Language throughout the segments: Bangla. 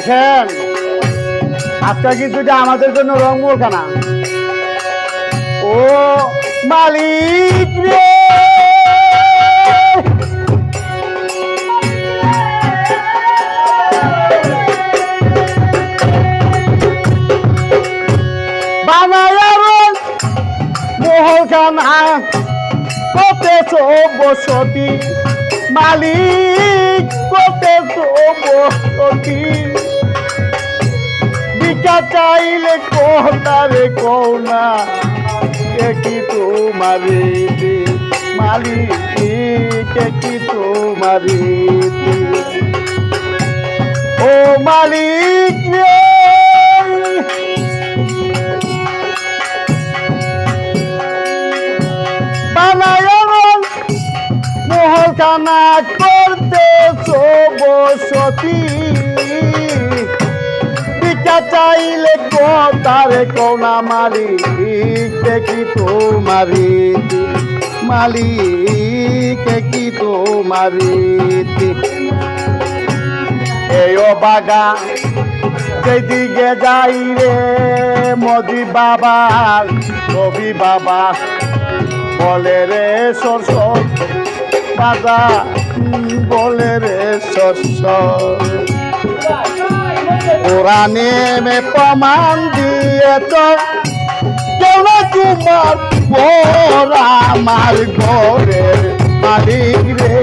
দেখেন আজকে কিন্তু এটা আমাদের জন্য রংমূল খানা। ও মালিক রে বানায়ার মহল খানা কতেছ বসতি, মালিক কতেছ বসতি, ভিক্ষা চাইলে কোথারে কোনা কি তোমারি মালিক কি তোমারি। ও মালিক রে বানায়ার মহল খানা করতেছ বসতি, ভিক্ষা চাইলে কোথারে কোনা মালিক কি তোমারি মালিক কি তোমারি। এই বাগা যেদিকে যাই রে মোদি বাবা কবি বাবা বলে রে শস্য বাজা বলে রে শস্য, কোরআনে মে প্রমাণ দিয়ে তো কেউ না তোমার পর আমার ঘরের মালিক রে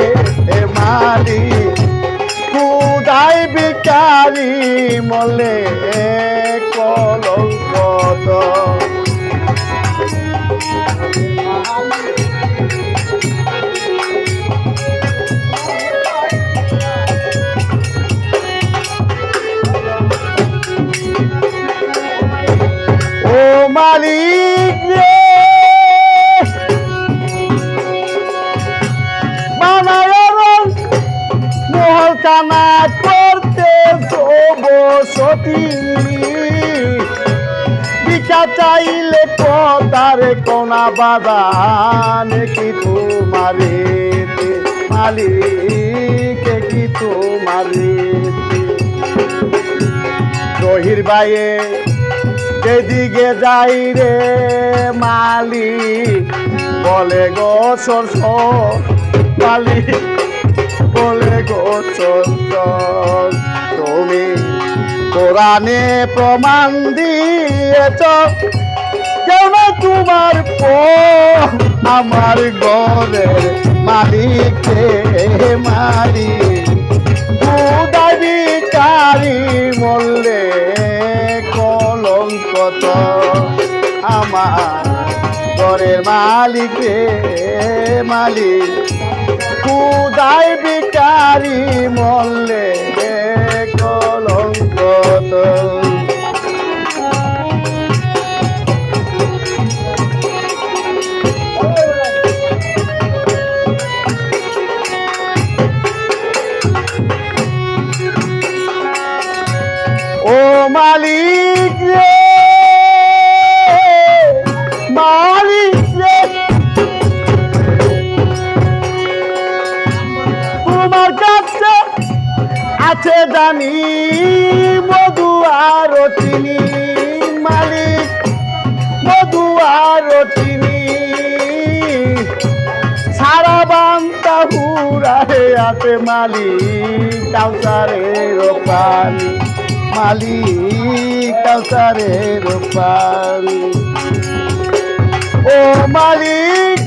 মালিক, খুদাই ভিখারি মলে কলঙ্ক। ও মালিক রে বানায়ার মহল খানা করতে বসতি, ভিক্ষা চাইলে কোথারে কোনা বাদান কি তোমারে মালিক কি তোমারে। জহির বাইয়ে যেদিকে যাই রে মালিক বলে গো সরস মালিক বলে গো সরস, তুমি কোরআনে প্রমাণ দিয়েছ কেউ না তোমার আমার ঘরের মালিক মালিক, খুদাই ভিখারি মরলে কলঙ্ক আমার ঘরের মালিক মালিক, খুদাই ভিখারি মরলে কলঙ্ক। ও মালিক রে মালিক রে তোমার কাছে আছে জানি মধু আর চিনি, মালিক মধু আর চিনি, সারা বান্তা হুরারে আছে মালিক কাউসারের পানি, মালিক কাউসারের পানি। ও মালিক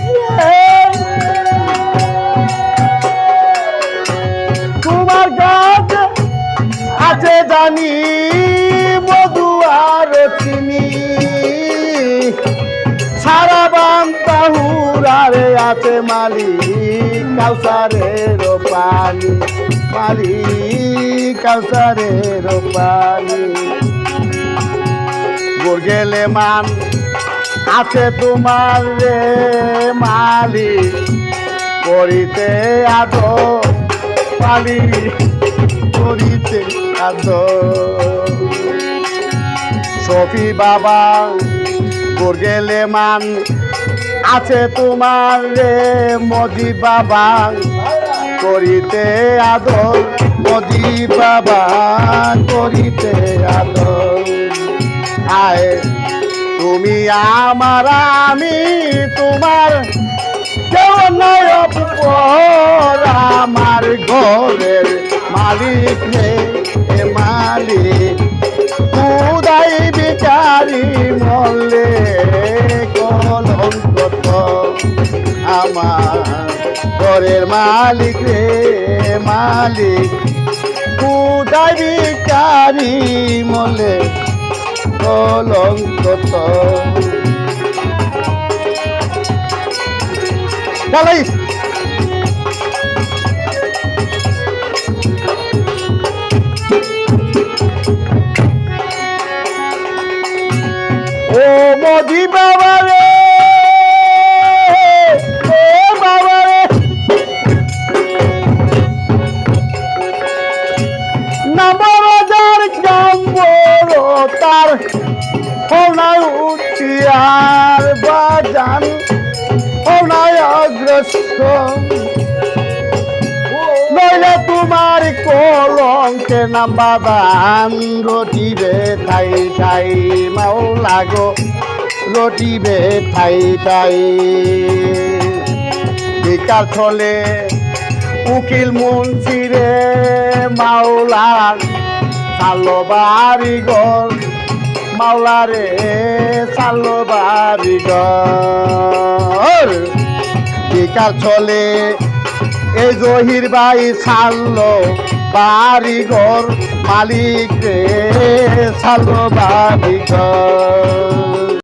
তোমার কাছে আছে জানি মধু আর চিনি, সারা বান্তা হুরারে আছে মালিক কাউসারের পানি, মালিক কাউসারের পানি। গেলে মান আছে তোমার রে মালিক করিতে আদর মালিক করিতে আদর। সফি বাবা গেলে মান আছে তোমার রে মজি বাবা করিতে আদর মোদি বাবা করিতে আদর আয় তুমি আমার আমি তোমার কেউ নয় অপর আমার ঘরের মালিক রে এ মালিক খুদাই বিচারি মরলে কলঙ্ক তো আমার ঘরের মালিক রে মালিক খুদাই বিচারি মরলে কলঙ্ক তো চালাই ও মোদি বাবা রে ও বাবা রে নামরাজার গান বড় তার হনায় উঠিয়ার বাজান হনায় অগ্রসর নইলে তোমার কলঙ্কে নাম বাবান রটিবে ঠাই ঠাই মাওলা গো রটিবে ঠাই ঠাই বিকার ছলে উকিল মুন্সিরে মাওলা সালো বাড়ি ঘর মাওলা রে সালো বাড়ি ঘর বিকার ছলে এই জহির ভাই সাল্লো বাড়ি ঘর মালিক রে সাল্লো বাড়ি ঘর